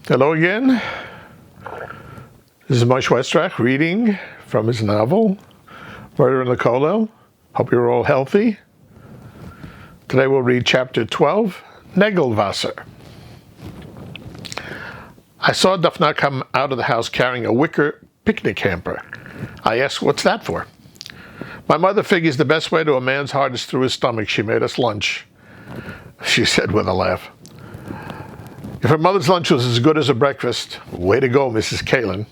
Hello again. This is Melvyn Westreich reading from his novel, Murder in the Kollel. Hope you're all healthy. Today we'll read chapter 12, Negelwasser. I saw Daphna come out of the house carrying a wicker picnic hamper. I asked, "What's that for?" "My mother figures the best way to a man's heart is through his stomach. She made us lunch," she said with a laugh. If her mother's lunch was as good as her breakfast, way to go, Mrs. Kollel.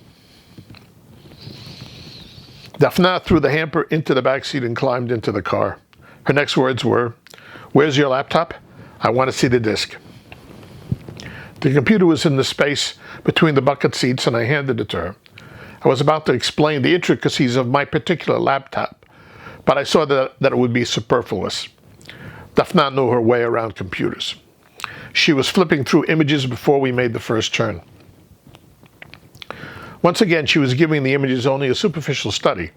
Daphna threw the hamper into the back seat and climbed into the car. Her next words were, "Where's your laptop? I want to see the disk." The computer was in the space between the bucket seats and I handed it to her. I was about to explain the intricacies of my particular laptop, but I saw that it would be superfluous. Daphna knew her way around computers. She was flipping through images before we made the first turn. Once again, she was giving the images only a superficial study.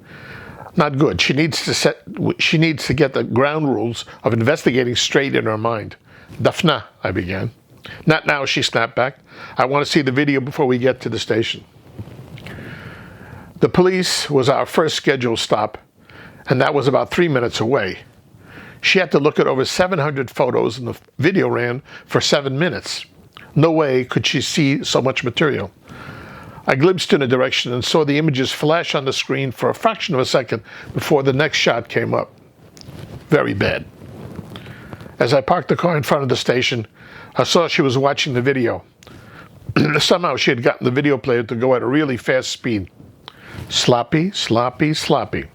Not good. She needs to get the ground rules of investigating straight in her mind. "Daphna," I began. "Not now," she snapped back. "I want to see the video before we get to the station." The police was our first scheduled stop, and that was about 3 minutes away. She had to look at over 700 photos, and the video ran for 7 minutes. No way could she see so much material. I glimpsed in a direction and saw the images flash on the screen for a fraction of a second before the next shot came up. Very bad. As I parked the car in front of the station, I saw she was watching the video. Somehow she had gotten the video player to go at a really fast speed. Sloppy, sloppy, sloppy.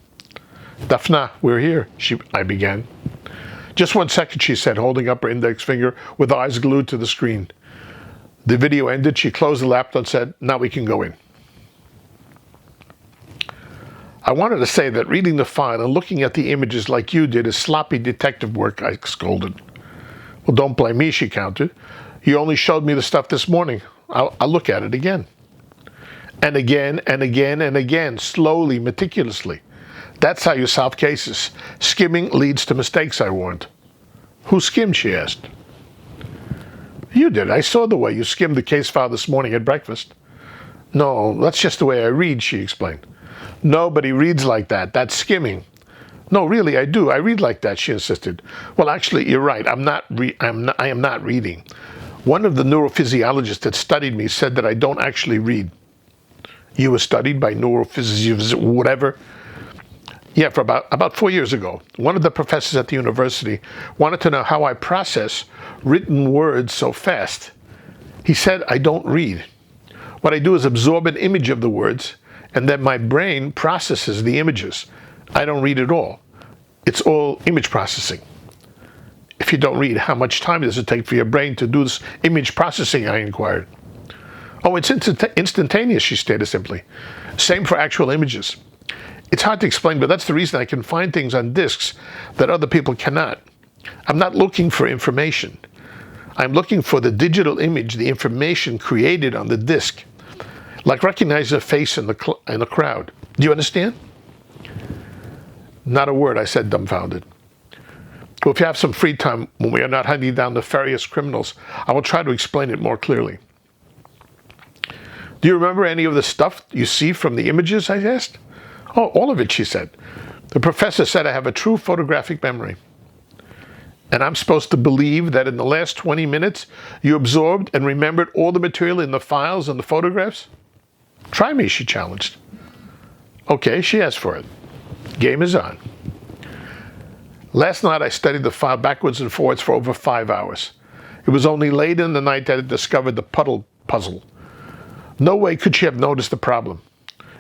"Daphna, we're here," I began. "Just 1 second," she said, holding up her index finger with eyes glued to the screen. The video ended. She closed the laptop and said, "Now we can go in." "I wanted to say that reading the file and looking at the images like you did is sloppy detective work," I scolded. "Well, don't blame me," she countered. "You only showed me the stuff this morning. I'll look at it again." And again, and again, and again, slowly, meticulously. That's how you solve cases. Skimming leads to mistakes, I warned. "Who skimmed?" she asked. "You did. I saw the way you skimmed the case file this morning at breakfast." "No, that's just the way I read," she explained. "Nobody reads like that. That's skimming." "No, really, I do. I read like that," she insisted. "Well, actually, you're right. I am not reading. One of the neurophysiologists that studied me said that I don't actually read." "You were studied by neurophysicists, whatever?" "Yeah, for about 4 years ago. One of the professors at the university wanted to know how I process written words so fast. He said I don't read. What I do is absorb an image of the words, and then my brain processes the images. I don't read at all. It's all image processing." "If you don't read, how much time does it take for your brain to do this image processing?" I inquired. "Oh, it's instantaneous," she stated simply. "Same for actual images. It's hard to explain, but that's the reason I can find things on disks that other people cannot. I'm not looking for information. I'm looking for the digital image, the information created on the disk, like recognizing a face in the crowd. Do you understand?" "Not a word," I said, dumbfounded. "Well, if you have some free time when we are not hunting down nefarious criminals, I will try to explain it more clearly." "Do you remember any of the stuff you see from the images?" I asked. "Oh, all of it," she said. "The professor said I have a true photographic memory." "And I'm supposed to believe that in the last 20 minutes you absorbed and remembered all the material in the files and the photographs?" "Try me," she challenged. Okay, she asked for it. Game is on. Last night I studied the file backwards and forwards for over 5 hours. It was only late in the night that I discovered the puzzle. No way could she have noticed the problem.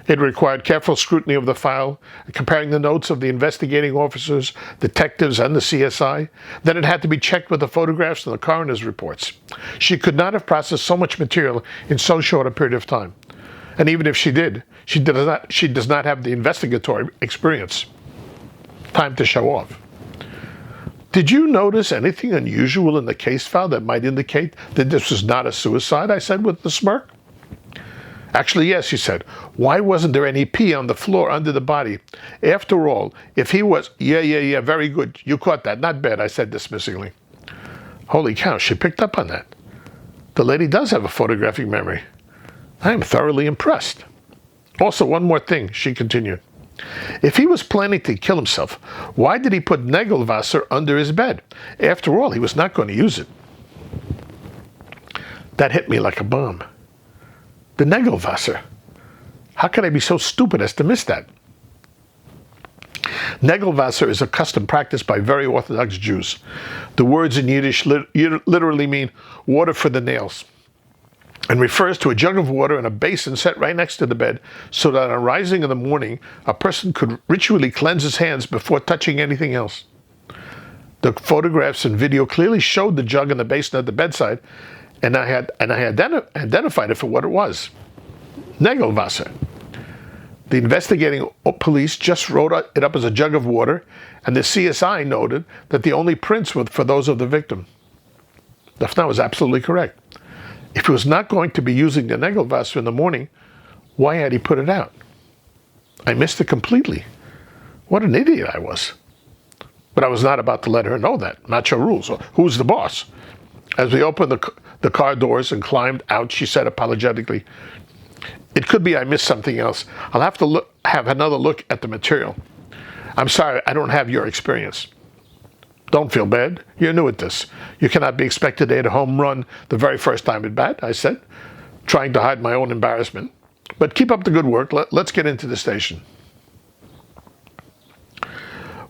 It required careful scrutiny of the file, comparing the notes of the investigating officers, detectives, and the CSI. Then it had to be checked with the photographs and the coroner's reports. She could not have processed so much material in so short a period of time. And even if she did, she does not have the investigatory experience. Time to show off. "Did you notice anything unusual in the case file that might indicate that this was not a suicide?" I said with a smirk. "Actually, yes," she said. "Why wasn't there any pee on the floor under the body? After all, if he was..." Yeah, very good. You caught that. Not bad," I said dismissingly. Holy cow, she picked up on that. The lady does have a photographic memory. I am thoroughly impressed. Also, one more thing, she continued. If he was planning to kill himself, why did he put Negelwasser under his bed? After all, he was not going to use it. That hit me like a bomb. The Negelwasser. How could I be so stupid as to miss that? Negelwasser is a custom practiced by very Orthodox Jews. The words in Yiddish literally mean water for the nails, and refers to a jug of water and a basin set right next to the bed so that on rising in the morning, a person could ritually cleanse his hands before touching anything else. The photographs and video clearly showed the jug and the basin at the bedside, and I had identified it for what it was. Negelwasser. The investigating police just wrote it up as a jug of water, and the CSI noted that the only prints were for those of the victim. Dafna was absolutely correct. If he was not going to be using the Negelwasser in the morning, why had he put it out? I missed it completely. What an idiot I was. But I was not about to let her know that. Macho rules. Who's the boss? As we opened the car doors and climbed out, she said apologetically, "It could be I missed something else. I'll have to have another look at the material. I'm sorry, I don't have your experience." "Don't feel bad. You're new at this. You cannot be expected to hit a home run the very first time at bat," I said, trying to hide my own embarrassment. "But keep up the good work. Let's get into the station."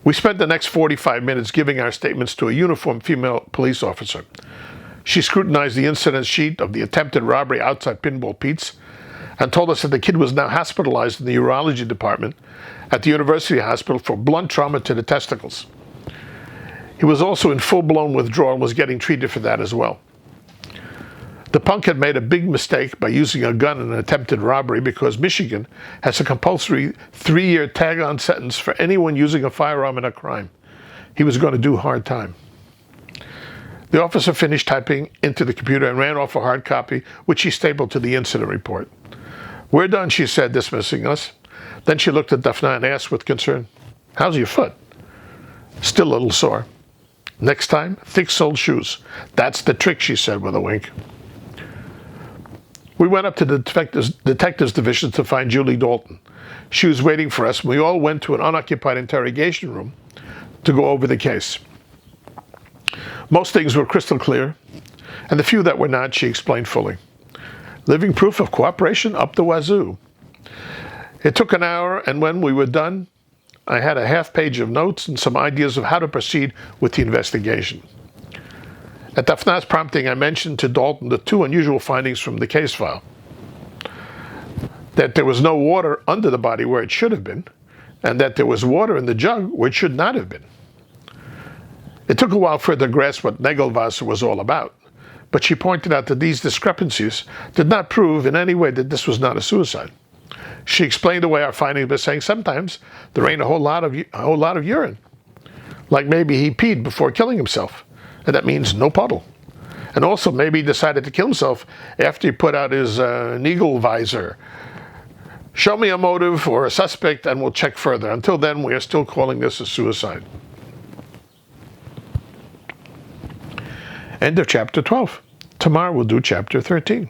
We spent the next 45 minutes giving our statements to a uniformed female police officer. She scrutinized the incident sheet of the attempted robbery outside Pinball Pete's and told us that the kid was now hospitalized in the urology department at the University Hospital for blunt trauma to the testicles. He was also in full-blown withdrawal and was getting treated for that as well. The punk had made a big mistake by using a gun in an attempted robbery because Michigan has a compulsory 3-year tag-on sentence for anyone using a firearm in a crime. He was going to do hard time. The officer finished typing into the computer and ran off a hard copy, which he stapled to the incident report. "We're done," she said, dismissing us. Then she looked at Dafna and asked with concern, "How's your foot?" "Still a little sore." "Next time, thick-soled shoes. That's the trick," she said with a wink. We went up to the detectives division to find Julie Dalton. She was waiting for us, and we all went to an unoccupied interrogation room to go over the case. Most things were crystal clear, and the few that were not, she explained fully. Living proof of cooperation up the wazoo. It took an hour, and when we were done, I had a half-page of notes and some ideas of how to proceed with the investigation. At Dafna's prompting, I mentioned to Dalton the two unusual findings from the case file. That there was no water under the body where it should have been, and that there was water in the jug where it should not have been. It took a while for her to grasp what Negelwasser was all about, but she pointed out that these discrepancies did not prove in any way that this was not a suicide. She explained away our findings by saying sometimes there ain't a whole lot of urine. Like maybe he peed before killing himself, and that means no puddle. And also maybe he decided to kill himself after he put out his Negelwasser. Show me a motive or a suspect and we'll check further. Until then, we are still calling this a suicide. End of chapter 12. Tomorrow we'll do chapter 13.